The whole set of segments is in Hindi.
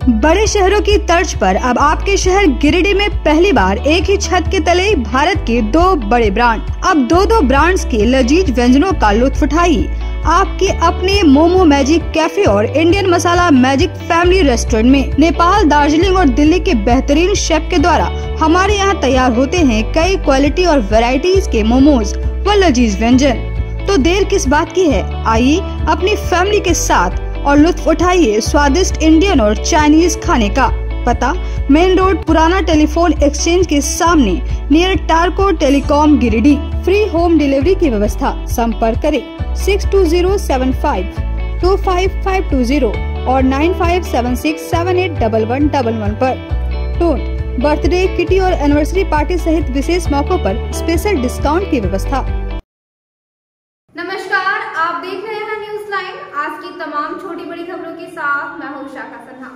बड़े शहरों की तर्ज पर अब आपके शहर गिरिडीह में पहली बार एक ही छत के तले भारत के 2 बड़े ब्रांड। अब दो ब्रांड्स के लजीज व्यंजनों का लुत्फ उठाइए आपके अपने मोमो मैजिक कैफे और इंडियन मसाला मैजिक फैमिली रेस्टोरेंट में। नेपाल, दार्जिलिंग और दिल्ली के बेहतरीन शेफ के द्वारा हमारे यहाँ तैयार होते हैं कई क्वालिटी और वैरायटीज के मोमोज व लजीज व्यंजन। तो देर किस बात की है, आइए अपनी फैमिली के साथ और लुत्फ उठाइए स्वादिष्ट इंडियन और चाइनीज खाने का। पता मेन रोड, पुराना टेलीफोन एक्सचेंज के सामने, near Tarco telecom, Giridih. Free home delivery की व्यवस्था। संपर्क करें 6207525520 और 9576781111 पर। टोट बर्थडे, किटी और एनिवर्सरी पार्टी सहित विशेष मौकों पर स्पेशल डिस्काउंट की व्यवस्था। नमस्कार, आप देख रहे हैं न्यूज लाइन। आज की तमाम छोटी बड़ी खबरों के साथ मैं हूं शाखा सिन्हा।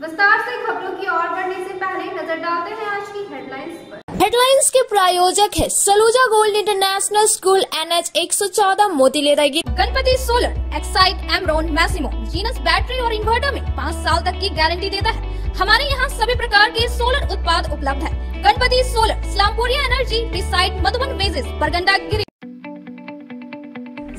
विस्तार से खबरों की ओर बढ़ने से पहले नजर डालते हैं आज की हेडलाइंस पर। हेडलाइंस के प्रायोजक है Saluja gold international school, NH 114, मोतीलेरागी। Ganpati solar, Exide, Amaron, Maximo, Genus battery और इन्वर्टर में 5 साल तक की गारंटी देता है। हमारे यहाँ सभी प्रकार के सोलर उत्पाद उपलब्ध है। गणपति सोलर, इस्लामपुरिया एनर्जी, रिसाइड, मधुबन वेजेस, बरगंडा, गिरी।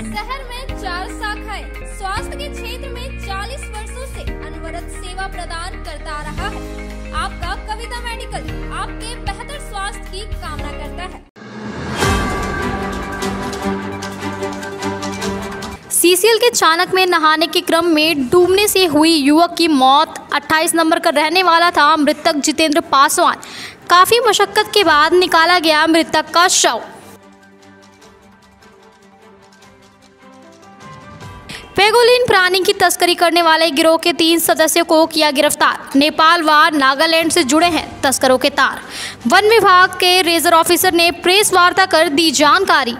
शहर में 4 शाखाएं स्वास्थ्य के क्षेत्र में 40 वर्षों से अनवरत सेवा प्रदान करता रहा है। आपका कविता मेडिकल आपके बेहतर स्वास्थ्य की कामना करता है। सीसीएल के चाणक में नहाने के क्रम में डूबने से हुई युवक की मौत। 28 नंबर का रहने वाला था मृतक जितेंद्र पासवान। काफी मशक्कत के बाद निकाला गया मृतक का शव। पेंगोलिन प्राणी की तस्करी करने वाले गिरोह के 3 सदस्यों को किया गिरफ्तार। नेपाल व नागालैंड से जुड़े हैं तस्करों के तार। वन विभाग के रेंजर ऑफिसर ने प्रेस वार्ता कर दी जानकारी।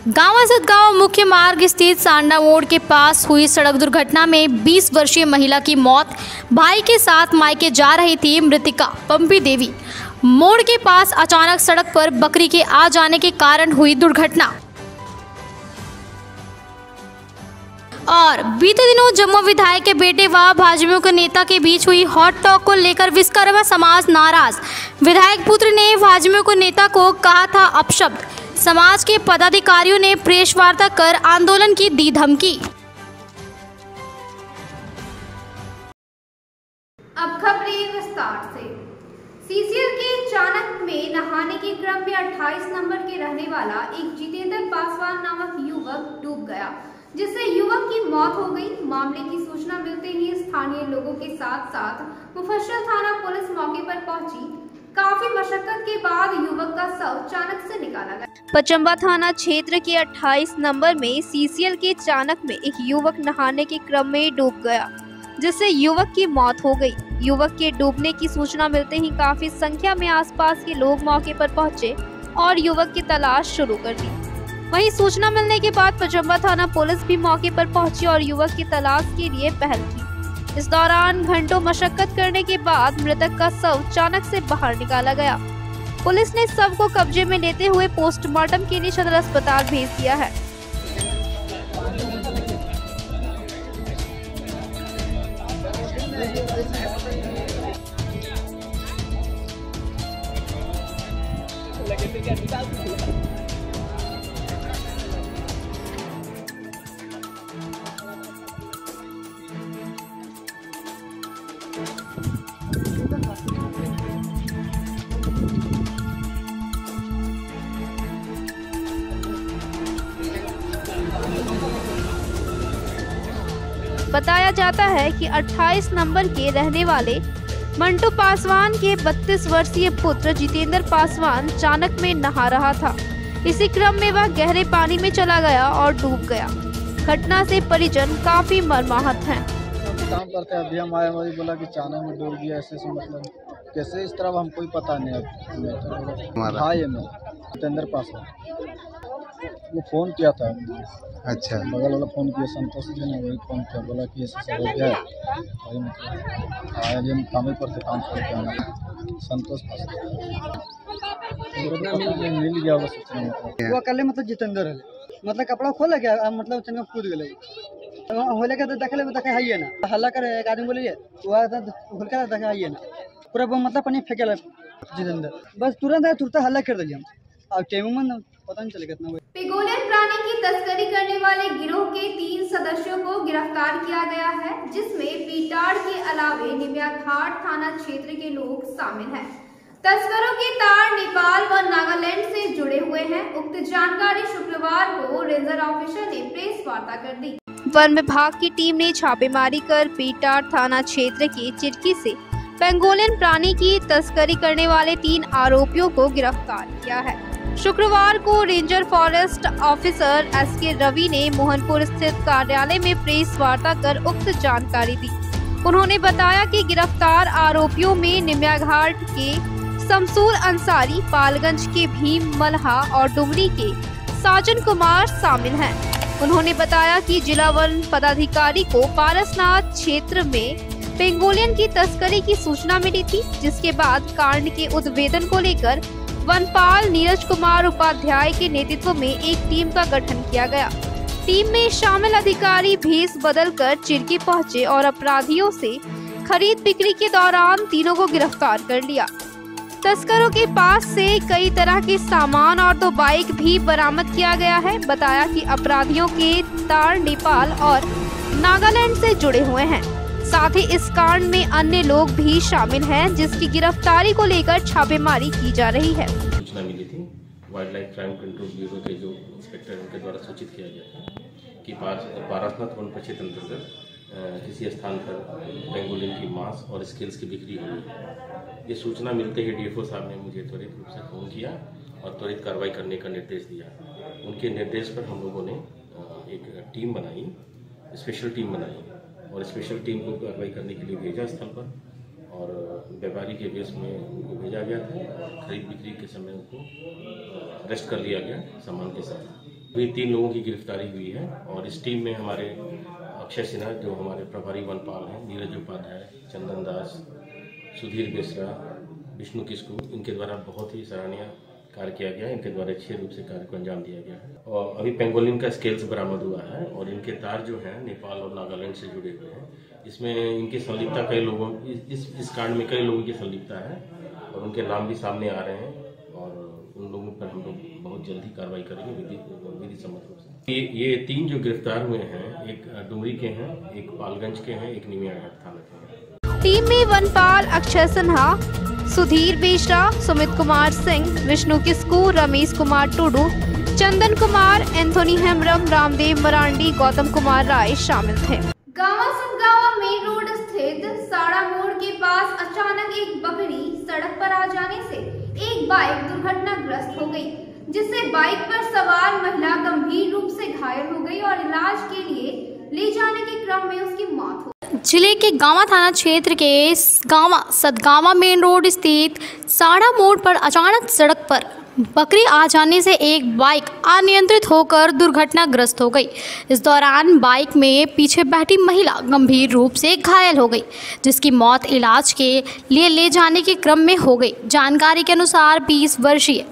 गांव सदगांव मुख्य मार्ग स्थित सांडा मोड़ के पास हुई सड़क दुर्घटना में 20 वर्षीय महिला की मौत। भाई के साथ मायके जा रही थी मृतिका पंपी देवी। मोड़ के पास अचानक सड़क पर बकरी के आ जाने के कारण हुई दुर्घटना। और बीते दिनों जम्मू विधायक के बेटे व भाजपा के नेता के बीच हुई हॉट टॉक को लेकर विश्वकर्मा समाज नाराज। विधायक पुत्र ने भाजपा को नेता को कहा था अपशब्द। समाज के पदाधिकारियों ने प्रेस वार्ता कर आंदोलन की दी धमकी। अब खबरें विस्तार से। सीसीएल के चाणक में नहाने के क्रम में 28 नंबर के रहने वाला एक जितेंद्र पासवान नामक युवक डूब गया, जिससे युवक की मौत हो गई। मामले की सूचना मिलते ही स्थानीय लोगों के साथ साथ मुफस्सिल थाना पुलिस मौके पर पहुंची। काफी मशक्कत के बाद युवक का शव चाणक से निकाला गया। पचम्बा थाना क्षेत्र के 28 नंबर में सीसीएल के चाणक में एक युवक नहाने के क्रम में डूब गया, जिससे युवक की मौत हो गई। युवक के डूबने की सूचना मिलते ही काफी संख्या में आसपास के लोग मौके पर पहुंचे और युवक की तलाश शुरू कर दी। वहीं सूचना मिलने के बाद पचम्बा थाना पुलिस भी मौके पर पहुंची और युवक की तलाश के लिए पहल की। इस दौरान घंटों मशक्कत करने के बाद मृतक का शव चाणक से बाहर निकाला गया। पुलिस ने शव को कब्जे में लेते हुए पोस्टमार्टम के लिए सदर अस्पताल भेज दिया है। बताया जाता है कि 28 नंबर के रहने वाले मंटू पासवान के 32 वर्षीय पुत्र जितेंद्र पासवान चाणक में नहा रहा था। इसी क्रम में वह गहरे पानी में चला गया और डूब गया। घटना से परिजन काफी मर्माहत हैं। काम करते हैं, अभी हम आए, वही बोला कि चाणक में डूब गया। ऐसे मतलब कैसे इस तरह हमको ही पता नहीं। हाँ, ये मैं जितेंद्र पासवान वो फोन किया था। अच्छा, बगल वाला फोन किया, संतोष जी ने वही फोन किया, बोला कि ऐसा सब हो गया है। वही मतलब आया, हम काम ही पर थे, काम करके आना। संतोष पासवान मिल गया वो अकेले मतलब जितेंद्र है, मतलब कपड़ा खोल गया, मतलब कूद गए। होले के देखले में देखे है ना हल्ला करे एक आदमी बोलिए वो होल के देखे है ना पूरा मतलब पानी फेंकेला जितेंद्र बस तुरंत हल्ला कर दिया अब टेमू में पता नहीं चले कितना। पेंगोलियन प्राणी की तस्करी करने वाले गिरोह के 3 सदस्यों को गिरफ्तार किया गया है, जिसमें पीटाड़ के अलावे निमियाघाट थाना क्षेत्र के लोग शामिल हैं। तस्करों के तार नेपाल व नागालैंड से जुड़े हुए हैं। उक्त जानकारी शुक्रवार को रेंजर ऑफिसर ने प्रेस वार्ता कर दी। वन विभाग की टीम ने छापेमारी कर पीटाड़ थाना क्षेत्र के चिरकी से पेंगोलियन प्राणी की तस्करी करने वाले 3 आरोपियों को गिरफ्तार किया है। शुक्रवार को ranger forest officer S K Ravi ने मोहनपुर स्थित कार्यालय में प्रेस वार्ता कर उक्त जानकारी दी। उन्होंने बताया कि गिरफ्तार आरोपियों में निमियाघाट के शमसूल अंसारी, पालगंज के भीम मल्हा और डुमरी के साजन कुमार शामिल हैं। उन्होंने बताया कि जिला वन पदाधिकारी को पारसनाथ क्षेत्र में पेंगोलियन की तस्करी की सूचना मिली थी, जिसके बाद कांड के उद्भेदन को लेकर वनपाल नीरज कुमार उपाध्याय के नेतृत्व में एक टीम का गठन किया गया। टीम में शामिल अधिकारी भेष बदलकर चिरकी पहुंचे और अपराधियों से खरीद बिक्री के दौरान तीनों को गिरफ्तार कर लिया। तस्करों के पास से कई तरह के सामान और 2 बाइक भी बरामद किया गया है। बताया कि अपराधियों के तार नेपाल और नागालैंड से जुड़े हुए हैं। साथ ही इस कांड में अन्य लोग भी शामिल हैं, जिसकी गिरफ्तारी को लेकर छापेमारी की जा रही है। सूचना मिली थी wild life crime control bureau के जो इंस्पेक्टर उनके द्वारा सूचित किया गया था कि पारसनाथ वन परिक्षेत्र अंतर्गत किसी स्थान पर पेंगोलिन की मांस और स्केल्स की बिक्री हुई है। ये सूचना मिलते ही डीएफओ साहब ने मुझे त्वरित रूप से फ़ोन किया और त्वरित कार्रवाई करने का निर्देश दिया। उनके निर्देश पर हम लोगों ने एक टीम बनाई, स्पेशल टीम बनाई और स्पेशल टीम को कार्रवाई करने के लिए भेजा स्थल पर और व्यापारी के बेस में उनको भेजा गया था। खरीद बिक्री के समय उनको अरेस्ट कर लिया गया सामान के साथ। अभी 3 लोगों की गिरफ्तारी हुई है और इस टीम में हमारे अक्षय सिन्हा जो हमारे प्रभारी वनपाल हैं, नीरज उपाध्याय, चंदन दास, सुधीर बेसरा, विष्णु किस्कू, इनके द्वारा बहुत ही सराहनीय कार्य किया गया। इनके द्वारा अच्छे रूप से कार्य को अंजाम दिया गया है और अभी पेंगोलिन का स्केल्स बरामद हुआ है और इनके तार जो हैं नेपाल और नागालैंड से जुड़े हुए हैं। इसमें इनकी संलिप्तता कई लोगों इस कांड में कई लोगों की संलिप्तता है और उनके नाम भी सामने आ रहे हैं और उन लोगों पर हम लोग बहुत जल्दी कार्रवाई करेंगे विधि सम्मत रूप से। ये 3 जो गिरफ्तार हुए हैं, एक डुमरी के हैं, एक पालगंज के हैं, एक निमियाघाट थाना के हैं। टीम में वनपाल अक्षय सिन्हा, सुधीर बेसरा, सुमित कुमार सिंह, विष्णु किस्कू, रमेश कुमार टुडू, चंदन कुमार, एंथोनी हेम्ब्रम, रामदेव मरांडी, गौतम कुमार राय शामिल थे। गांवा सतगावा मेन रोड स्थित साड़ा मोड़ के पास अचानक एक बकरी सड़क पर आ जाने से एक बाइक दुर्घटनाग्रस्त हो गई, जिससे बाइक पर सवार महिला गंभीर रूप से घायल हो गई और इलाज के लिए ले जाने के क्रम में उसकी मौत हो गई। जिले के गांवा थाना क्षेत्र के गांवा सतगावा मेन रोड स्थित साड़ा मोड़ पर अचानक सड़क पर बकरी आ जाने से एक बाइक अनियंत्रित होकर दुर्घटनाग्रस्त हो गई। इस दौरान बाइक में पीछे बैठी महिला गंभीर रूप से घायल हो गई, जिसकी मौत इलाज के लिए ले जाने के क्रम में हो गई। जानकारी के अनुसार 20 वर्षीय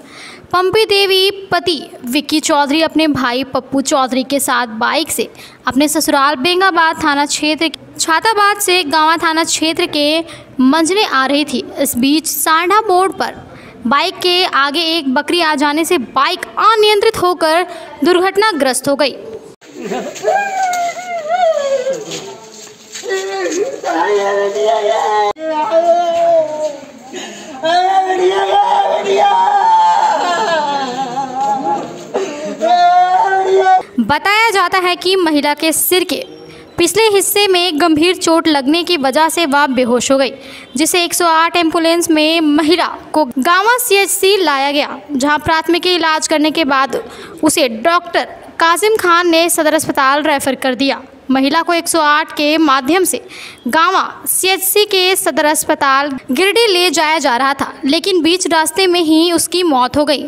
पंपी देवी पति विक्की चौधरी अपने भाई पप्पू चौधरी के साथ बाइक से अपने ससुराल बेंगाबाद थाना क्षेत्र छाताबाद से गांवा थाना क्षेत्र के मंजने आ रही थी। इस बीच साड़ा मोड़ पर बाइक के आगे एक बकरी आ जाने से बाइक अनियंत्रित होकर दुर्घटनाग्रस्त हो गई। बताया जाता है कि महिला के सिर के पिछले हिस्से में गंभीर चोट लगने की वजह से वह बेहोश हो गई, जिसे 108 एम्बुलेंस में महिला को गांवा सीएचसी लाया गया, जहां प्राथमिक इलाज करने के बाद उसे डॉक्टर कासिम खान ने सदर अस्पताल रेफर कर दिया। महिला को 108 के माध्यम से गांवा सीएचसी के सदर अस्पताल गिरिडीह ले जाया जा रहा था, लेकिन बीच रास्ते में ही उसकी मौत हो गई।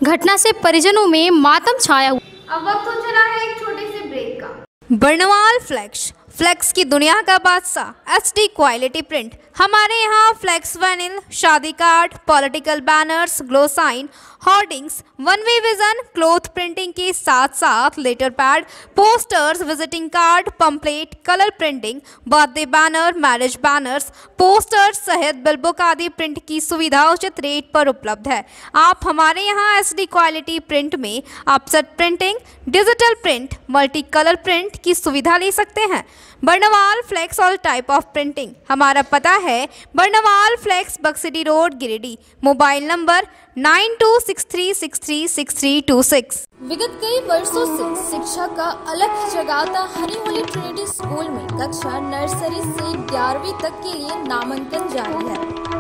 घटना से परिजनों में मातम छाया हुआ। अब वक्त हो चला है एक छोटे से ब्रेक का। बर्नवाल फ्लैक्स फ्लेक्स की दुनिया का बादशाह HD क्वालिटी प्रिंट। हमारे यहाँ फ्लेक्स वाइनिल, शादी card, political banners, glow sign, hoardings, one way vision, cloth printing के साथ साथ letter pad, posters, visiting card, pamphlet, colour printing, birthday banner, marriage banners, posters सहित बिल बुक आदि प्रिंट की सुविधा उचित रेट पर उपलब्ध है। आप हमारे यहाँ SD क्वालिटी प्रिंट में offset printing, digital print, multi colour print की सुविधा ले सकते हैं। Barnwal flex all type of printing. हमारा पता है Barnwal flex, Baksidi road, Giridih. Mobile number 9263636326। विगत कई वर्षों से शिक्षा का अलग जगाता हनी होली ट्रिनिटी स्कूल में कक्षा नर्सरी से 11वीं तक के लिए नामांकन जारी है।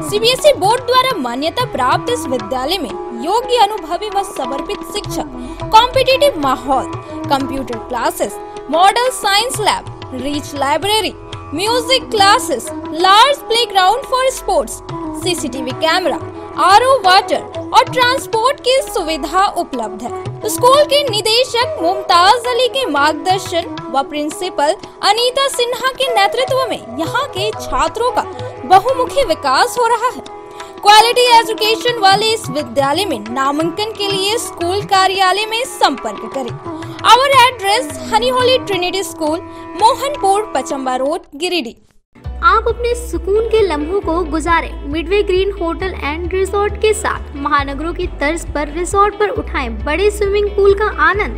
CBSE बोर्ड द्वारा मान्यता प्राप्त इस विद्यालय में योग्य, अनुभवी व समर्पित शिक्षक, कॉम्पिटिटिव माहौल, computer classes, model science lab, rich library, music classes, large playground for sports, CCTV camera, RO water और ट्रांसपोर्ट की सुविधा उपलब्ध है। स्कूल के निदेशक मुमताज अली के मार्गदर्शन व प्रिंसिपल अनीता सिन्हा के नेतृत्व में यहाँ के छात्रों का बहुमुखी विकास हो रहा है। क्वालिटी एजुकेशन वाले इस विद्यालय में नामांकन के लिए स्कूल कार्यालय में संपर्क करें। Our address Honey Holy Trinity school, Mohanpur, Pachamba road, Giridih. आप अपने सुकून के लम्हों को गुजारें Midway Green hotel and resort के साथ। महानगरों की तर्ज पर रिजॉर्ट पर उठाएं बड़े स्विमिंग पूल का आनंद।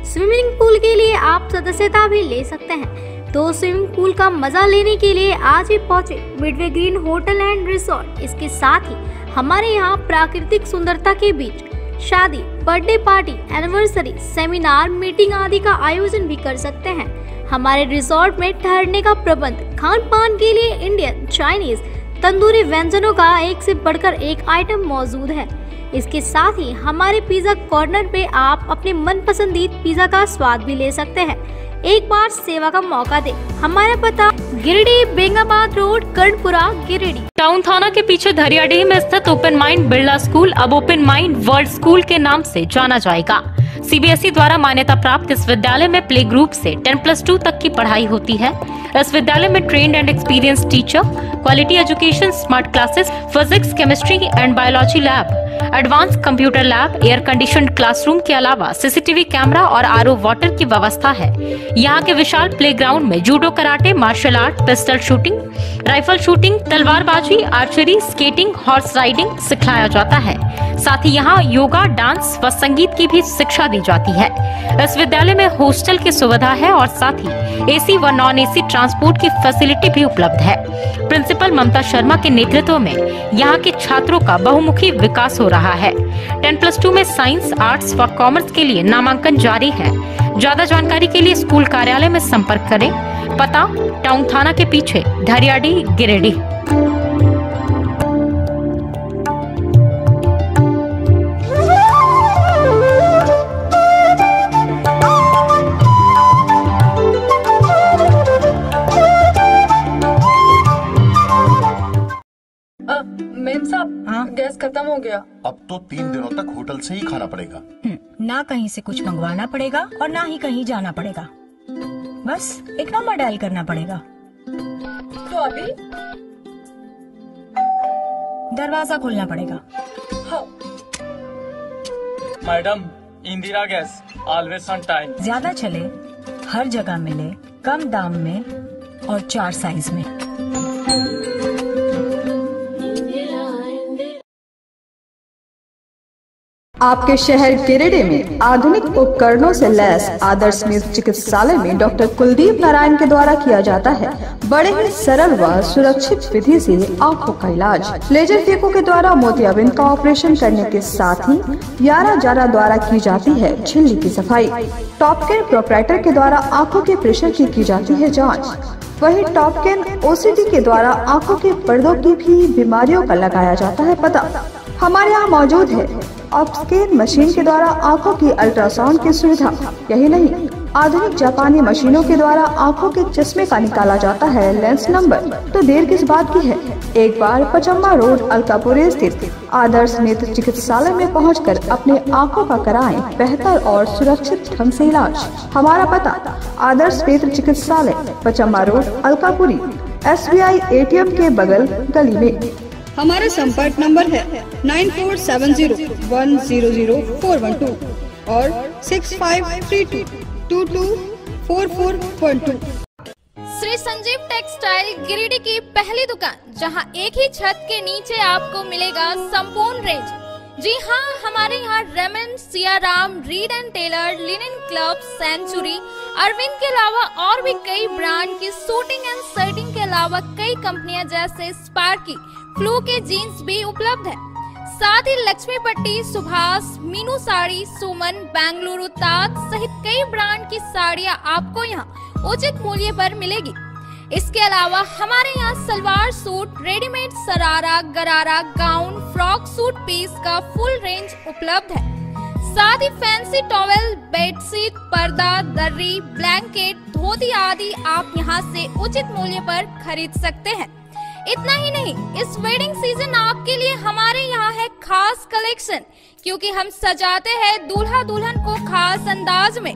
स्विमिंग पूल के लिए आप सदस्यता भी ले सकते हैं, तो स्विमिंग पूल का मजा लेने के लिए आज ही पहुंचे Midway Green hotel and resort. इसके साथ ही हमारे यहाँ प्राकृतिक सुंदरता के बीच शादी, birthday party, anniversary, seminar, meeting आदि का आयोजन भी कर सकते हैं। हमारे रिजॉर्ट में ठहरने का प्रबंध, खान पान के लिए इंडियन, चाइनीज, तंदूरी व्यंजनों का एक से बढ़कर एक आइटम मौजूद है। इसके साथ ही हमारे पिज्जा कॉर्नर पे आप अपने मनपसंदीदा पिज्जा का स्वाद भी ले सकते हैं। एक बार सेवा का मौका दे। हमारा पता गिरिडीह, बेंगाबाद रोड, कर्णपुरा, गिरिडीह। टाउन थाना के पीछे धरियाडीह में स्थित ओपन माइंड बिरला स्कूल अब ओपन माइंड वर्ल्ड स्कूल के नाम से जाना जाएगा। CBSE द्वारा मान्यता प्राप्त इस विद्यालय में प्ले ग्रुप से 10+2 तक की पढ़ाई होती है। इस विद्यालय में trained and experience teacher, quality education, smart classes, physics, chemistry and biology lab, advance computer lab, air conditioned classroom के अलावा CCTV कैमरा और RO वाटर की व्यवस्था है। यहाँ के विशाल प्लेग्राउंड में judo, karate, martial art, pistol shooting, rifle shooting, तलवारबाजी, आर्चरी, स्केटिंग, हॉर्स राइडिंग सिखाया जाता है। साथ ही यहाँ योगा, डांस व संगीत की भी शिक्षा दी जाती है। इस विद्यालय में हॉस्टल की सुविधा है और साथ ही AC व नॉन AC ट्रांसपोर्ट की फैसिलिटी भी उपलब्ध है। प्रिंसिपल ममता शर्मा के नेतृत्व में यहाँ के छात्रों का बहुमुखी विकास हो रहा है। 10+2 में साइंस, आर्ट्स व कॉमर्स के लिए नामांकन जारी है। ज्यादा जानकारी के लिए स्कूल कार्यालय में संपर्क करें। पता टाउन थाना के पीछे, धरियाडीह, गिरिडीह। मेम साहब, गैस खत्म हो गया। अब तो 3 दिनों तक होटल से ही खाना पड़ेगा। ना कहीं से कुछ मंगवाना पड़ेगा और ना ही कहीं जाना पड़ेगा। बस एक नंबर डायल करना पड़ेगा। तो अभी दरवाजा खोलना पड़ेगा। हाँ। Madam, Indira gas, always on time. ज्यादा चले, हर जगह मिले, कम दाम में और 4 साइज में। आपके शहर गिरिडीह में आधुनिक उपकरणों से लैस आदर्श नेत्र चिकित्सालय में डॉक्टर कुलदीप नारायण के द्वारा किया जाता है बड़े ही सरल व सुरक्षित विधि से आंखों का इलाज। लेजर फेको के द्वारा मोतियाबिंद का ऑपरेशन करने के साथ ही 11 जारा द्वारा की जाती है झिल्ली की सफाई। टॉप केयर प्रोपराइटर के द्वारा आंखों के प्रेशर की जाती है जाँच। वही टॉप केयर OCD के द्वारा आंखों के पर्दों की भी बीमारियों का लगाया जाता है पता। हमारे यहाँ मौजूद है ऑप्स्केन मशीन के द्वारा आंखों की अल्ट्रासाउंड की सुविधा। यही नहीं, आधुनिक जापानी मशीनों के द्वारा आंखों के चश्मे का निकाला जाता है लेंस नंबर। तो देर किस बात की है, एक बार पचम्मा रोड अलकापुरी स्थित आदर्श नेत्र चिकित्सालय में पहुंचकर अपने आंखों का कराएं बेहतर और सुरक्षित ढंग से इलाज। हमारा पता आदर्श नेत्र चिकित्सालय, Pachamba road Alkapuri, SBI ATM के बगल गली में। हमारा संपर्क नंबर है 9470100412 और 6532224412। श्री संजीव टेक्सटाइल गिरिडीह की पहली दुकान, जहां एक ही छत के नीचे आपको मिलेगा संपूर्ण रेंज। जी हाँ, हमारे यहाँ Raymond, Siyaram, Reid and Taylor, Linen Club, Century, Arvind के अलावा और भी कई ब्रांड की सूटिंग एंड शर्टिंग के अलावा कई कंपनियां जैसे स्पार्की, फ्लू के जीन्स भी उपलब्ध है। साथ ही लक्ष्मी पट्टी, सुभाष, मीनू साड़ी, सुमन, बेंगलुरु ताज सहित कई ब्रांड की साड़ियां आपको यहाँ उचित मूल्य पर मिलेगी। इसके अलावा हमारे यहाँ सलवार सूट, रेडीमेड सरारा, गरारा, गाउन, फ्रॉक सूट पीस का फुल रेंज उपलब्ध है। साथ ही फैंसी टॉवेल, बेडशीट, पर्दा, दर्री, ब्लैंकेट, धोती आदि आप यहाँ से उचित मूल्य पर खरीद सकते हैं। इतना ही नहीं, इस वेडिंग सीजन आपके लिए हमारे यहाँ है खास कलेक्शन, क्योंकि हम सजाते हैं दूल्हा दुल्हन को खास अंदाज में।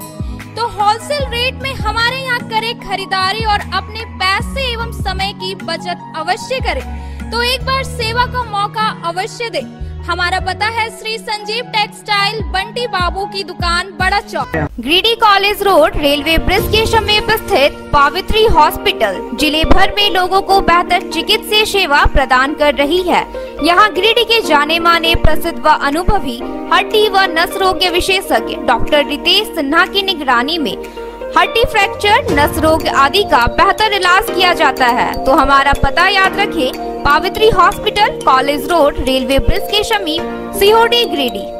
तो होलसेल रेट में हमारे यहाँ करें खरीदारी और अपने पैसे एवं समय की बचत अवश्य करें। तो एक बार सेवा का मौका अवश्य दें। हमारा पता है श्री संजीव टेक्सटाइल, बंटी बाबू की दुकान, Bada Chowk, Giridih college road, railway bridge के समीप स्थित पावित्री हॉस्पिटल जिले भर में लोगों को बेहतर चिकित्सीय सेवा प्रदान कर रही है। यहाँ गिरिडीह के जाने माने प्रसिद्ध व अनुभवी हड्डी व नस रोग के विशेषज्ञ डॉक्टर रितेश सिन्हा की निगरानी में हड्डी फ्रैक्चर, नस रोग आदि का बेहतर इलाज किया जाता है। तो हमारा पता याद रखें, Pavitri hospital, college road, railway bridge के समीप, सीओडी, गिरिडीह।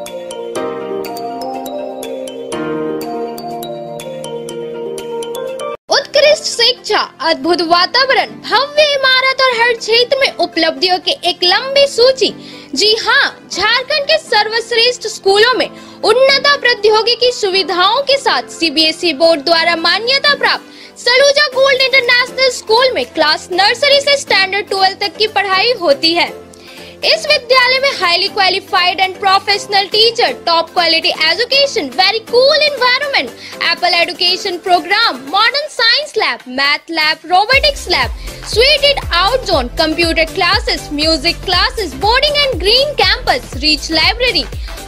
उत्कृष्ट शिक्षा, अद्भुत वातावरण, भव्य इमारत और हर क्षेत्र में उपलब्धियों की एक लंबी सूची। जी हाँ, झारखंड के सर्वश्रेष्ठ स्कूलों में उन्नत प्रौद्योगिकी सुविधाओं के साथ CBSE बोर्ड द्वारा मान्यता प्राप्त सलूजा गोल्ड इंटरनेशनल स्कूल में क्लास नर्सरी से स्टैंडर्ड 12 तक की पढ़ाई होती है। इस विद्यालय में highly qualified and professional teacher, top quality education, very cool environment, Apple education program, modern science lab, math lab, robotics lab, suited out zone, computer classes, music classes, boarding and green campus, rich library,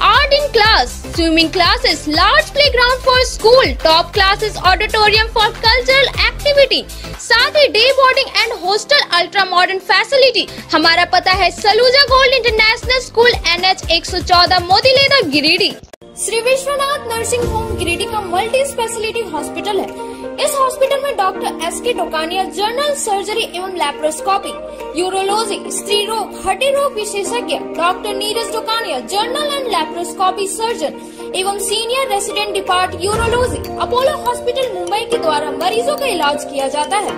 art in class, swimming classes, large playground for school, top classes, auditorium for cultural activity, साथ ही day boarding and hostel, ultra modern facility. हमारा पता है Saluja gold international school, NH 114, Motileda, Giridih. Shri Vishwanath nursing home Giridih का मल्टी स्पेशलिटी हॉस्पिटल है। इस हॉस्पिटल में doctor SK Tokania general surgery एवं लैप्रोस्कोपी, यूरोलॉजी, स्त्री रोग, हड्डी रोग विशेषज्ञ, doctor Neeraj Tokania general and laparoscopy surgeon एवं senior resident department urology, Apollo hospital Mumbai के द्वारा मरीजों का इलाज किया जाता है।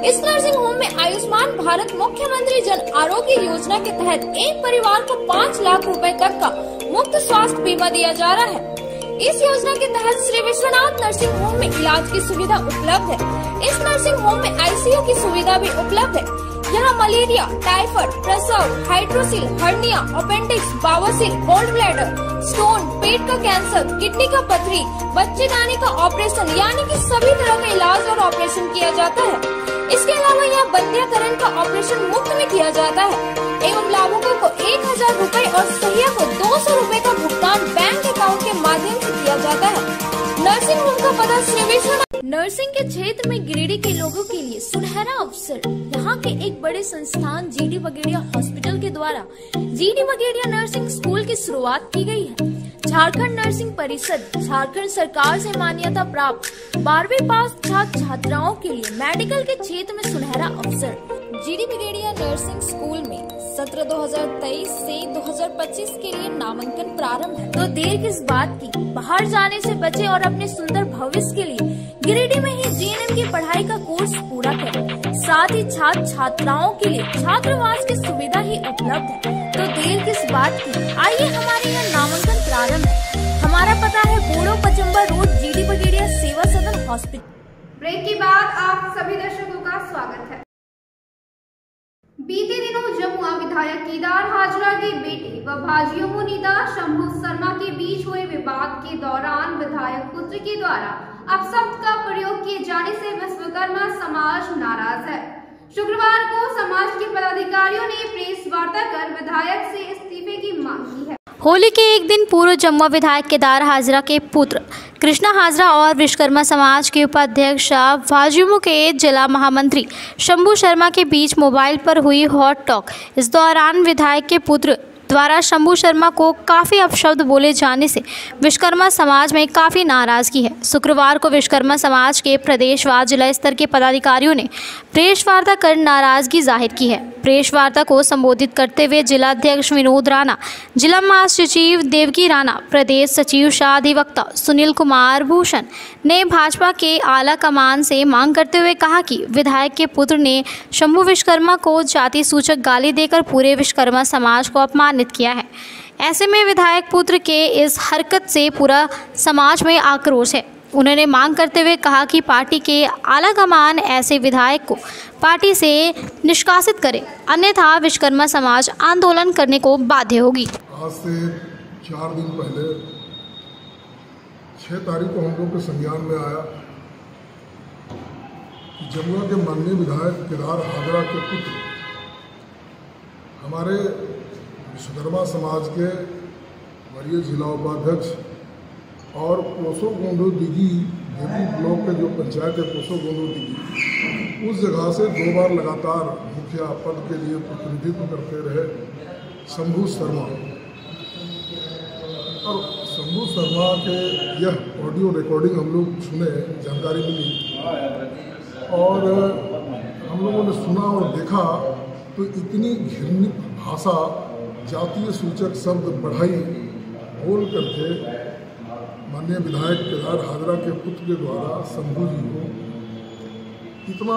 इस नर्सिंग होम में आयुष्मान भारत मुख्यमंत्री जन आरोग्य योजना के तहत एक परिवार को 5 लाख रुपए तक का मुफ्त स्वास्थ्य बीमा दिया जा रहा है। इस योजना के तहत श्री विश्वनाथ नर्सिंग होम में इलाज की सुविधा उपलब्ध है। इस नर्सिंग होम में ICU की सुविधा भी उपलब्ध है। यहाँ मलेरिया, टाइफाइड, प्रसव, हाइड्रोसिल, हर्निया, अपेंडिक्स, बावसील, गोल्ड ब्लैडर, स्टोन, पेट का कैंसर, किडनी का पथरी, बच्चेदानी का ऑपरेशन यानी कि सभी तरह का इलाज और ऑपरेशन किया जाता है। इसके अलावा यहाँ बंध्याकरण का ऑपरेशन मुफ्त में किया जाता है एवं लाभुकों को 1000 रूपए और सहिया को 200 रूपए का भुगतान बैंक अकाउंट के माध्यम से किया जाता है। नर्सिंग होम का पता श्री विश्वनाथ। नर्सिंग के क्षेत्र में गिरिडीह के लोगों के लिए सुनहरा अवसर। यहाँ के एक बड़े संस्थान GD बगेड़िया हॉस्पिटल के द्वारा GD बगेड़िया नर्सिंग स्कूल की शुरुआत की गई है। झारखंड नर्सिंग परिषद झारखंड सरकार से मान्यता प्राप्त 12वीं पास छात्र छात्राओं के लिए मेडिकल के क्षेत्र में सुनहरा अवसर। GD बगेड़िया नर्सिंग स्कूल में सत्र 2023 से 2025 के लिए नामांकन प्रारंभ है। तो देर किस बात की, बाहर जाने से बचे और अपने सुंदर भविष्य के लिए गिरिडीह में ही GNM की पढ़ाई का कोर्स पूरा करें। साथ ही छात्र छात्राओं के लिए छात्रावास की सुविधा ही उपलब्ध है। तो देर किस बात की, आइए हमारे यहाँ नामांकन प्रारंभ है। हमारा पता है बोड़ो पचम्बा रोड, GD बगेड़िया सेवा सदन, हॉस्पिटल। ब्रेक के बाद आप सभी दर्शकों का स्वागत है। बीते दिनों जमुआ विधायक केदार हाजरा के बेटे व भाजयुमो नेता शंभू शर्मा के बीच हुए विवाद के दौरान विधायक पुत्र के द्वारा अपशब्द का प्रयोग किए जाने से विश्वकर्मा समाज नाराज है। शुक्रवार को समाज के पदाधिकारियों ने प्रेस वार्ता कर विधायक से इस्तीफे की मांग की है। होली के एक दिन पूर्व जमुआ विधायक केदार हाजरा के पुत्र कृष्णा हाजरा और विश्वकर्मा समाज के उपाध्यक्ष भाजयुमो के जिला महामंत्री शंभू शर्मा के बीच मोबाइल पर हुई हॉट टॉक। इस दौरान विधायक के पुत्र द्वारा शंभू शर्मा को काफ़ी अपशब्द बोले जाने से विश्वकर्मा समाज में काफ़ी नाराज़गी है। शुक्रवार को विश्वकर्मा समाज के प्रदेश व जिला स्तर के पदाधिकारियों ने प्रेस वार्ता कर नाराज़गी जाहिर की है। प्रेस वार्ता को संबोधित करते हुए जिला अध्यक्ष विनोद राणा, जिला महासचिव देवकी राणा, प्रदेश सचिव शाह अधिवक्ता सुनील कुमार भूषण ने भाजपा के आला कमान से मांग करते हुए कहा कि विधायक के पुत्र ने शंभू विश्वकर्मा को जाति सूचक गाली देकर पूरे विश्वकर्मा समाज को अपमानित किया है। ऐसे में विधायक पुत्र के इस हरकत से पूरा समाज में आक्रोश है। उन्होंने मांग करते हुए कहा कि पार्टी के आला कमान ऐसे विधायक को पार्टी से निष्कासित करे, अन्यथा विश्वकर्मा समाज आंदोलन करने को बाध्य होगी। आज से 4 दिन पहले 6 तारीख को हम लोग के संज्ञान में आया कि जमुआ के माननीय विधायक केदार हाजरा के पुत्र हमारे विश्वकर्मा समाज के वरीय जिला उपाध्यक्ष और पोसो गोंडो दिघी देवी ब्लॉक के जो पंचायत है पोसो गोंडो दिघी, उस जगह से 2 बार लगातार मुखिया पद के लिए प्रतिनिधित्व करते रहे शंभू शर्मा। और शंभू शर्मा के यह ऑडियो रिकॉर्डिंग हम लोग सुने, जानकारी मिली और हम लोगों ने सुना और देखा तो इतनी घृणित भाषा, जातीय सूचक शब्द बढ़ाई बोल करके माननीय विधायक केदार हाजरा के पुत्र के द्वारा शंभू जी को इतना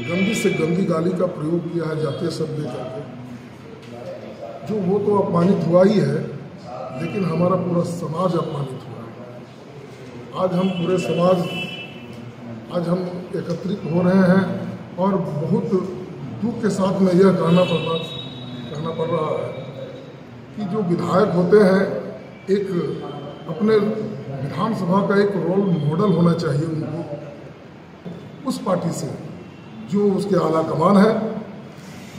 गंदी से गंदी गाली का प्रयोग किया है, जातीय शब्द करके, जो वो तो अपमानित हुआ ही है, लेकिन हमारा पूरा समाज अपमानित हुआ है। आज हम पूरे समाज हम एकत्रित हो रहे हैं और बहुत दुख के साथ में यह कहना पड़ रहा है कि जो विधायक होते हैं एक अपने विधानसभा का एक रोल मॉडल होना चाहिए उनको, उस पार्टी से जो उसके आला कमान है।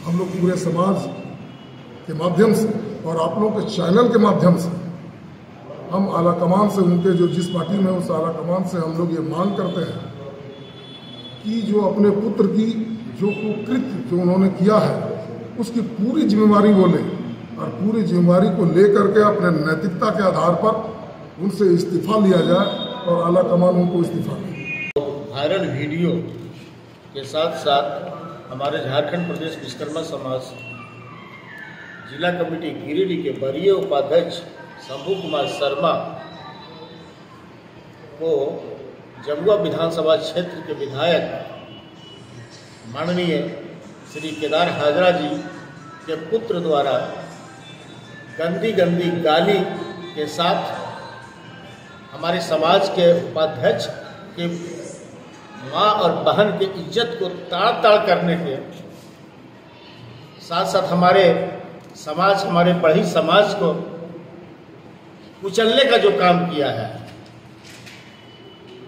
हम लोग पूरे समाज के माध्यम से और आप लोगों के चैनल के माध्यम से हम आला कमान से, उनके जो जिस पार्टी में उस आला कमान से हम लोग ये मांग करते हैं कि जो अपने पुत्र की जो कुकृत्य जो उन्होंने किया है उसकी पूरी जिम्मेवारी वो लें और पूरी जिम्मेवारी को लेकर के अपने नैतिकता के आधार पर उनसे इस्तीफा लिया जाए और आला कमान उनको इस्तीफा दे। वायरल वीडियो के साथ साथ हमारे झारखंड प्रदेश विश्वकर्मा समाज जिला कमेटी गिरिडीह के वरीय उपाध्यक्ष शंभू कुमार शर्मा को जमुआ विधानसभा क्षेत्र के विधायक माननीय श्री केदार हाजरा जी के पुत्र द्वारा गंदी गाली के साथ हमारे समाज के उपाध्यक्ष के माँ और बहन के इज्जत को ताड़ करने के साथ साथ हमारे बड़ी समाज को कुचलने का जो काम किया है,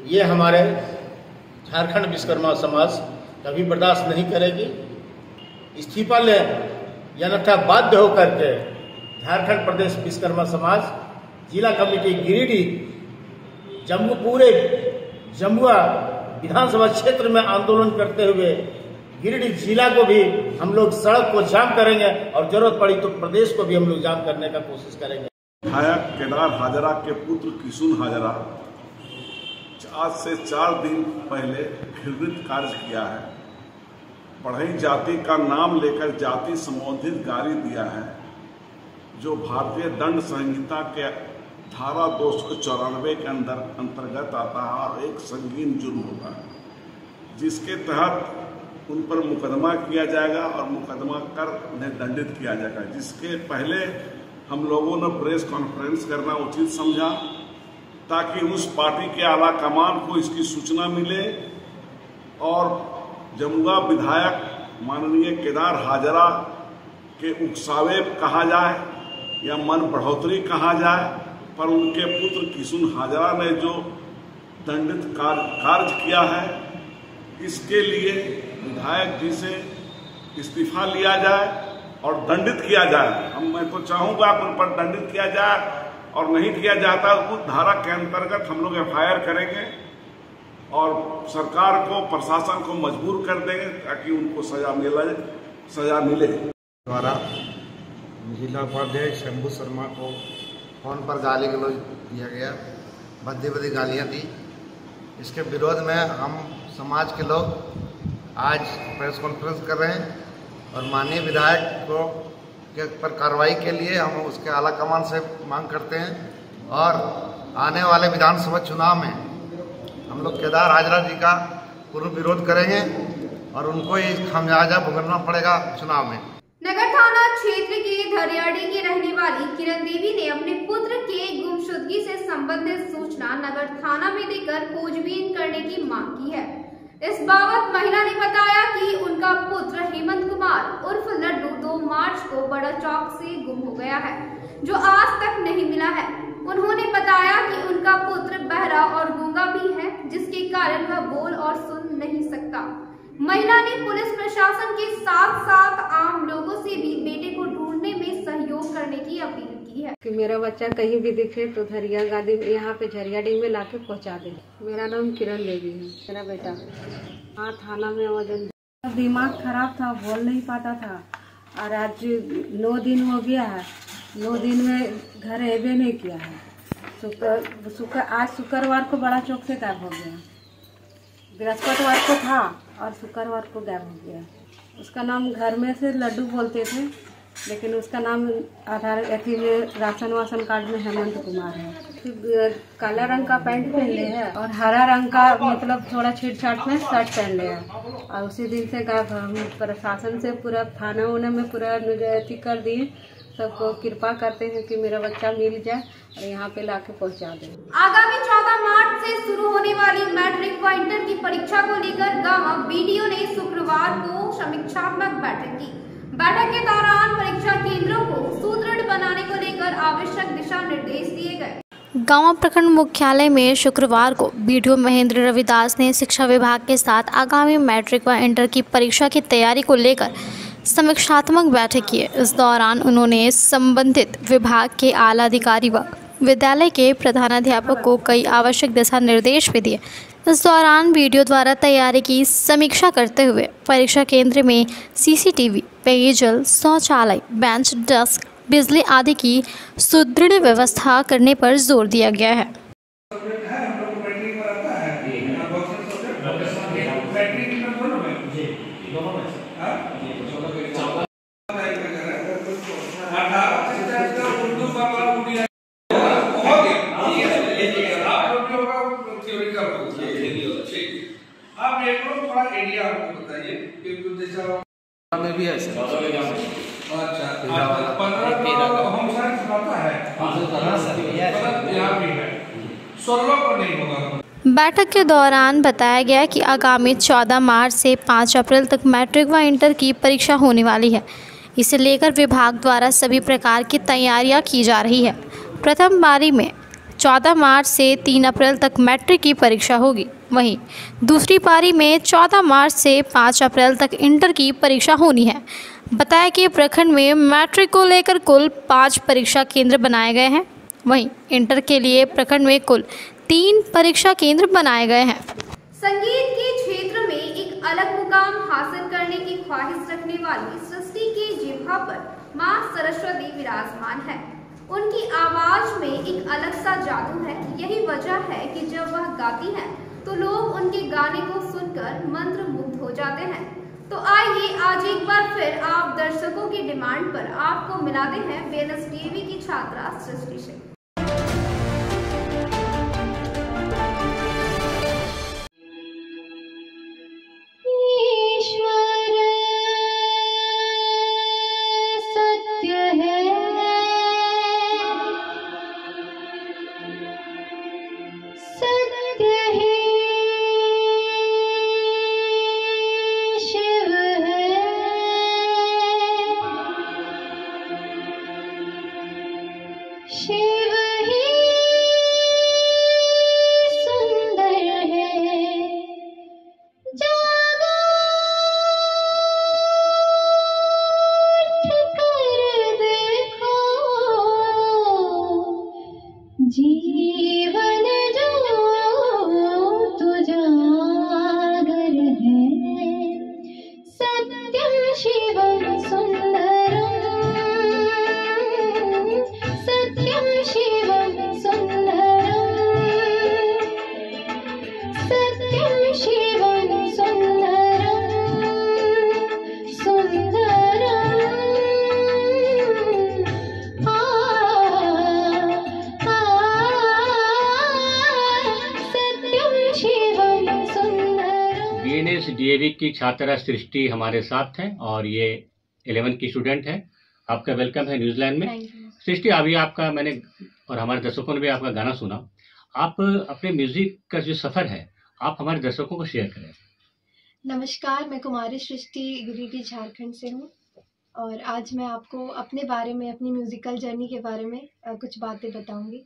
ये हमारे झारखंड विश्वकर्मा समाज कभी बर्दाश्त नहीं करेगी। इस्तीफा लें या अन्यथा बाध्य होकर के झारखंड प्रदेश विश्वकर्मा समाज जिला कमेटी गिरिडीह पूरे जमुआ विधानसभा क्षेत्र में आंदोलन करते हुए गिरिडीह जिला को भी हम लोग सड़क को जाम करेंगे और जरूरत पड़ी तो प्रदेश को भी हम लोग जाम करने का कोशिश करेंगे। विधायक केदार हाजरा के पुत्र किशुन हाजरा आज से 4 दिन पहले घृणित कार्य किया है। बढ़ई जाति का नाम लेकर जाति संबोधित गाली दिया है, जो भारतीय दंड संहिता के धारा 294 के अंतर्गत आता है और एक संगीन जुर्म होता है, जिसके तहत उन पर मुकदमा किया जाएगा और मुकदमा कर उन्हें दंडित किया जाएगा। जिसके पहले हम लोगों ने प्रेस कॉन्फ्रेंस करना उचित समझा ताकि उस पार्टी के आला कमान को इसकी सूचना मिले और जमुआ विधायक माननीय केदार हाजरा के उकसावे कहा जाए या मन बढ़ोतरी कहा जाए, पर उनके पुत्र किशुन हाजरा ने जो दंडित कार्य किया है, इसके लिए विधायक जी से इस्तीफा लिया जाए और दंडित किया जाए। मैं तो चाहूंगा कि उन पर दंडित किया जाए, और नहीं किया जाता उस धारा के अंतर्गत हम लोग FIR करेंगे और सरकार को, प्रशासन को मजबूर कर देंगे ताकि उनको सजा मिले। द्वारा जिला उपाध्यक्ष शंभू शर्मा को फोन पर गाली गलौज दिया गया, भद्दी भद्दी गालियाँ दी। इसके विरोध में हम समाज के लोग आज प्रेस कॉन्फ्रेंस कर रहे हैं और माननीय विधायक को के पर कार्रवाई के लिए हम उसके आला कमान से मांग करते हैं और आने वाले विधानसभा चुनाव में हम लोग केदार हाजरा जी का पूर्ण विरोध करेंगे और उनको ये खामियाजा भुगतना पड़ेगा चुनाव में। नगर थाना क्षेत्र के धरियाडी की रहने वाली किरण देवी ने अपने पुत्र के गुमशुदगी से संबंधित सूचना नगर थाना में देकर खोजबीन करने की मांग की है। इस बाबत महिला ने बताया कि उनका पुत्र हेमंत कुमार उर्फ लड्डू 2 मार्च को बड़ा चौक से गुम हो गया है, जो आज तक नहीं मिला है। उन्होंने बताया कि उनका पुत्र बहरा और गूंगा भी है, जिसके कारण वह बोल और सुन नहीं सकता। महिला ने पुलिस प्रशासन के साथ साथ आम लोगों से भी बेटे को ढूंढने में सहयोग करने की अपील की है कि मेरा बच्चा कहीं भी दिखे तो धरिया गादी यहाँ पे झरियाडी में लाके पहुँचा दे। मेरा नाम किरण देवी है, मेरा बेटा। हाँ, थाना में वजन, दिमाग खराब था, बोल नहीं पाता था और आज 9 दिन हो गया है। 9 दिन में घर एबे नहीं किया है। आज शुक्रवार को बड़ा चौक से गायब हो गया, बृहस्पतिवार को था और शुक्रवार को गायब हो गया। उसका नाम घर में से लड्डू बोलते थे, लेकिन उसका नाम आधार अथी में राशन वाशन कार्ड में हेमंत कुमार है। काला रंग का पैंट पहन ले है और हरा रंग का मतलब थोड़ा छीट-छाट में शर्ट पहन ले है और उसी दिन से गायब। प्रशासन से पूरा थाना उना में पूरा अथी कर दिए, सबको कृपा करते हैं कि मेरा बच्चा मिल जाए और यहाँ पे लाके पहुँचा दे। आगामी 14 मार्च से शुरू होने वाली मैट्रिक व इंटर की परीक्षा को लेकर गांव BDO ने शुक्रवार को समीक्षात्मक बैठक की। बैठक के दौरान परीक्षा केंद्रों को सुदृढ़ बनाने को लेकर आवश्यक दिशा निर्देश दिए गए। गांव प्रखंड मुख्यालय में शुक्रवार को BDO महेंद्र रविदास ने शिक्षा विभाग के साथ आगामी मैट्रिक व इंटर की परीक्षा की तैयारी को लेकर समीक्षात्मक बैठक की। इस दौरान उन्होंने संबंधित विभाग के आला अधिकारी व विद्यालय के प्रधानाध्यापक को कई आवश्यक दिशा निर्देश भी दिए। इस दौरान BDO द्वारा तैयारी की समीक्षा करते हुए परीक्षा केंद्र में CCTV, पेयजल, शौचालय, बेंच, डेस्क, बिजली आदि की सुदृढ़ व्यवस्था करने पर जोर दिया गया है। में भी है बैठक के दौरान बताया गया कि आगामी 14 मार्च से 5 अप्रैल तक मैट्रिक व इंटर की परीक्षा होने वाली है। इसे लेकर विभाग द्वारा सभी प्रकार की तैयारियां की जा रही है। प्रथम पारी में 14 मार्च से 3 अप्रैल तक मैट्रिक की परीक्षा होगी। वहीं दूसरी पारी में 14 मार्च से 5 अप्रैल तक इंटर की परीक्षा होनी है। बताया कि प्रखंड में मैट्रिक को लेकर कुल 5 परीक्षा केंद्र बनाए गए हैं। वहीं इंटर के लिए प्रखंड में कुल 3 परीक्षा केंद्र बनाए गए हैं। संगीत के क्षेत्र में एक अलग मुकाम हासिल करने की ख्वाहिश रखने वाली सृष्टि की जिह्वा पर मां सरस्वती विराजमान है। उनकी आवाज में एक अलग सा जादू है। यही वजह है कि जब वह गाती हैं तो लोग उनके गाने को सुनकर मंत्रमुग्ध हो जाते हैं। तो आइए आज एक बार फिर आप दर्शकों की डिमांड पर आपको मिलाते हैं BNSDAV की छात्रा सृष्टि से। बीएनएस डीएवी की छात्रा सृष्टि हमारे साथ हैं और ये 11th की स्टूडेंट है। आपका वेलकम है न्यूजीलैंड में। सृष्टि, अभी आपका मैंने और हमारे दर्शकों ने भी आपका गाना सुना। आप अपने म्यूजिक का जो सफर है आप हमारे दर्शकों को शेयर करें। नमस्कार, मैं कुमारी सृष्टि गिरिडीह झारखंड से हूँ और आज मैं आपको अपने बारे में, अपनी म्यूज़िकल जर्नी के बारे में कुछ बातें बताऊंगी।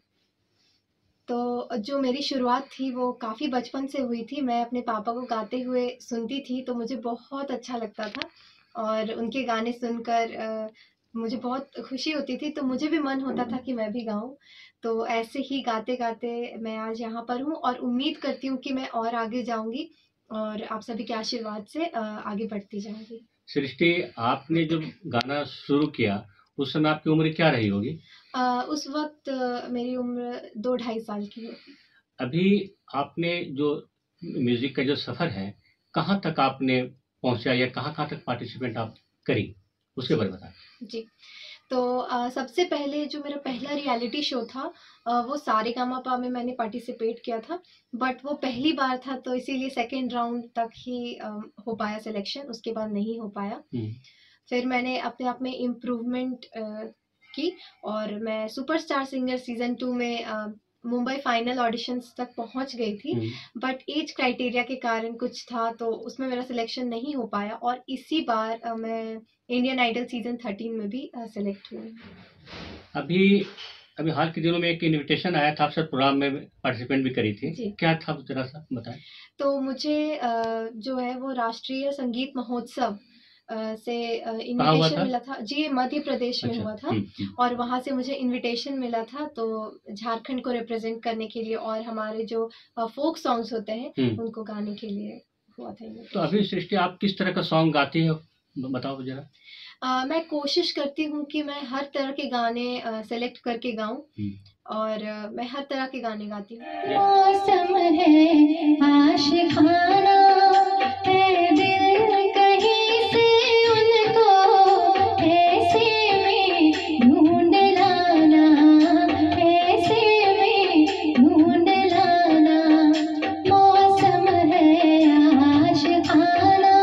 तो जो मेरी शुरुआत थी वो काफ़ी बचपन से हुई थी। मैं अपने पापा को गाते हुए सुनती थी तो मुझे बहुत अच्छा लगता था और उनके गाने सुनकर मुझे बहुत खुशी होती थी, तो मुझे भी मन होता था कि मैं भी गाऊं। तो ऐसे ही गाते गाते मैं आज यहाँ पर हूँ और उम्मीद करती हूँ कि मैं और आगे जाऊंगी और आप सभी के आशीर्वाद से आगे बढ़ती जाऊंगी। सृष्टि, आपने जब गाना शुरू किया उस समय आपकी उम्र क्या रही होगी? उस वक्त मेरी उम्र 2-2.5 साल की होगी। अभी आपने जो म्यूजिक का जो सफर है कहाँ तक आपने पहुंचा या कहाँ तक पार्टिसिपेट आप करी, उसके बारे में बताएं। जी, तो सबसे पहले जो मेरा पहला रियलिटी शो था वो सारेगामापा में मैंने पार्टिसिपेट किया था, बट वो पहली बार था तो इसीलिए सेकंड राउंड तक ही हो पाया सिलेक्शन, उसके बाद नहीं हो पाया। फिर मैंने अपने आप में इम्प्रूवमेंट की और मैं सुपरस्टार सिंगर सीजन 2 में मुंबई फाइनल ऑडिशंस तक पहुंच गई थी, बट एज क्राइटेरिया के कारण कुछ था तो उसमें मेरा सिलेक्शन नहीं हो पाया और इसी बार मैं इंडियन आइडल सीजन 13 में भी सिलेक्ट हुई। अभी हाल के दिनों में एक इनविटेशन आया था, आप सब प्रोग्राम में पार्टिसिपेंट भी करी थी, क्या था जरा सा बताएं। तो मुझे जो है वो राष्ट्रीय संगीत महोत्सव से इनविटेशन मिला था जी, मध्य प्रदेश में हुआ था और वहाँ से मुझे इनविटेशन मिला था तो झारखंड को रिप्रेजेंट करने के लिए और हमारे जो फोक सॉन्ग्स होते हैं उनको गाने के लिए हुआ था। तो अभी सृष्टि आप किस तरह का सॉन्ग गाती हो बताओ जरा। मैं कोशिश करती हूँ कि मैं हर तरह के गाने सेलेक्ट करके गाऊं और मैं हर तरह के गाने गाती हूँ। मौसम है आशिकाना है, दिल कहीं से उनको ऐसे में ढूंढ लाना, ऐसे में ढूंढ लाना। मौसम है आशिकाना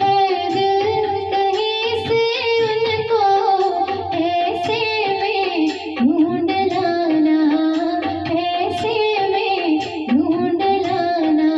है, दिल कहीं से उनको ऐसे में ढूंढ लाना, ऐसे में ढूंढ लाना।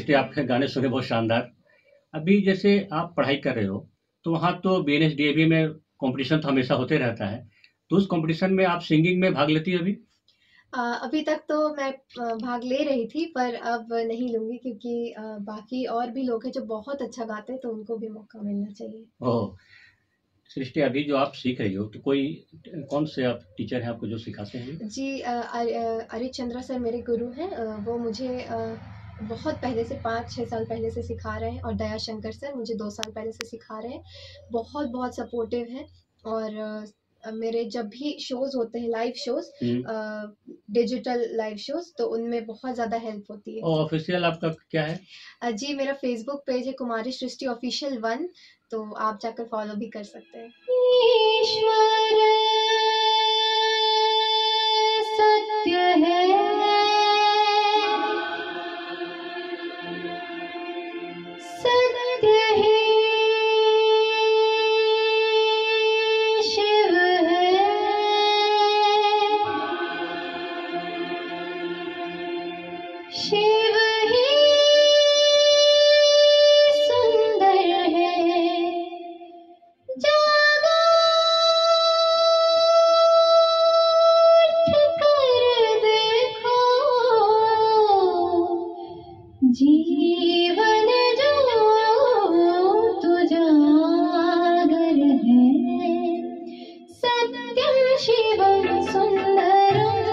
सृष्टि, आपके गाने सुने बहुत शानदार। अभी जैसे आप पढ़ाई कर रहे हो तो वहाँ तो BNSDAB में कंपटीशन तो हमेशा होते रहता है, तो उस कंपटीशन में आप सिंगिंग में भाग लेती हो अभी? अभी तक तो मैं भाग ले रही थी, पर अब नहीं लूंगी क्योंकि बाकी और भी लोग हैं जो बहुत अच्छा गाते हैं, तो उनको भी मौका मिलना चाहिए। ओह सृष्टि, अभी जो आप सीख रही हो तो कोई कौन से आप टीचर हैं आपको जो सिखाते हैं? जी, अरित चंद्रा सर मेरे गुरु हैं। वो मुझे बहुत पहले से 5-6 साल पहले से सिखा रहे हैं, और दया शंकर सर मुझे 2 साल पहले से सिखा रहे हैं। बहुत बहुत सपोर्टिव हैं, और मेरे जब भी शोज होते हैं, live shows, digital live shows, तो उनमें बहुत ज़्यादा हेल्प होती है। और ऑफिशियल आपका क्या है? जी, मेरा फेसबुक पेज है कुमारी सृष्टि ऑफिशियल 1, तो आप जाकर फॉलो भी कर सकते हैं। ईश्वर सत्य है, सत्य ही शिव है, शिव ही सुंदर है, जागो उठ कर देखो, जीवन जो तो जागर है, सत्यम शिवम सुंदरम,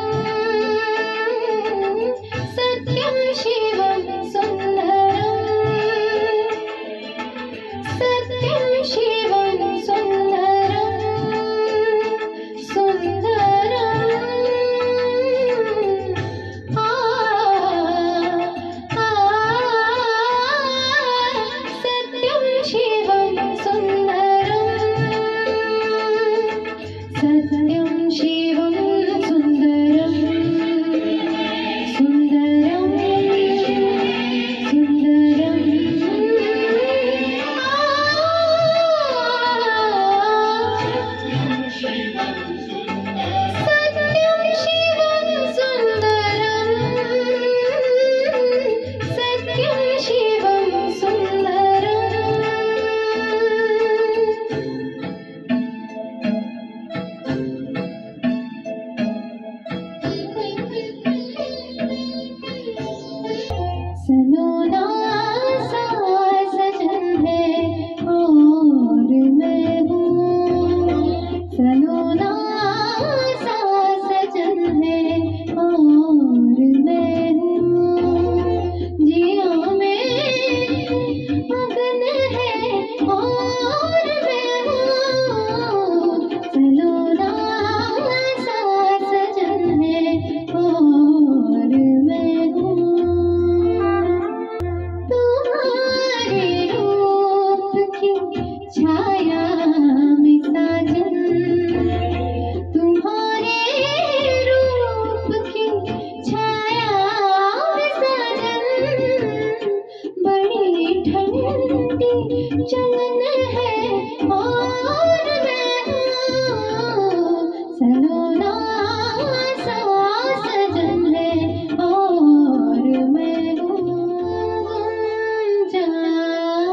सत्यम शिवम सुंदरम, सत्यम शिवम सुंदरम, सुंदरम सत्यम शिवम सुंदरम, सत्यम शिवम सुंदरम, सुंदरम सुंदरम सत्यम शिवम सुंदरम, सत्यम शिवम सुंदरम। सलोना सा सजन है और मैं हूँ, सलोना सा सजन है और मैं हूँ, जिया में मगन है और मैं हूँ, सलोना सा सजन है और मैं हूँ, तुम्हारे रूप की छाया में साजन, तुम्हारे रूप की छाया में साजन, बड़ी ठंडी चलन है और मैं हूँ, सलोना सा सजन है और मैं हूँ, जाएगा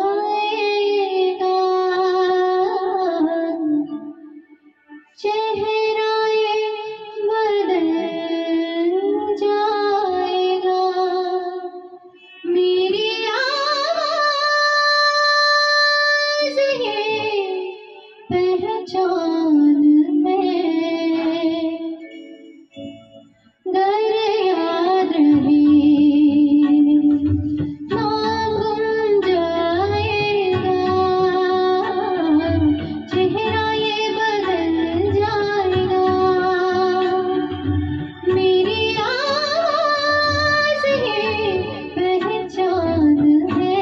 चेहरा ये बदल जाएगा, मेरी आवाज़ ये पहचान है, गर याद रहे ना गुम जाएगा, चेहरा ये बदल जाएगा, मेरी आवाज़ ये पहचान है,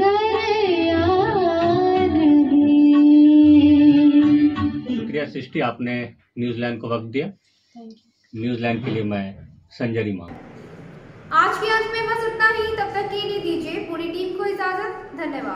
गर याद रहे। शुक्रिया सृष्टि, आपने न्यूजीलैंड को वक्त दिया। न्यूजीलैंड के लिए मैं संजरी मांग। आज के अंत में बस इतना ही। तब तक के लिए दीजिए पूरी टीम को इजाजत। धन्यवाद।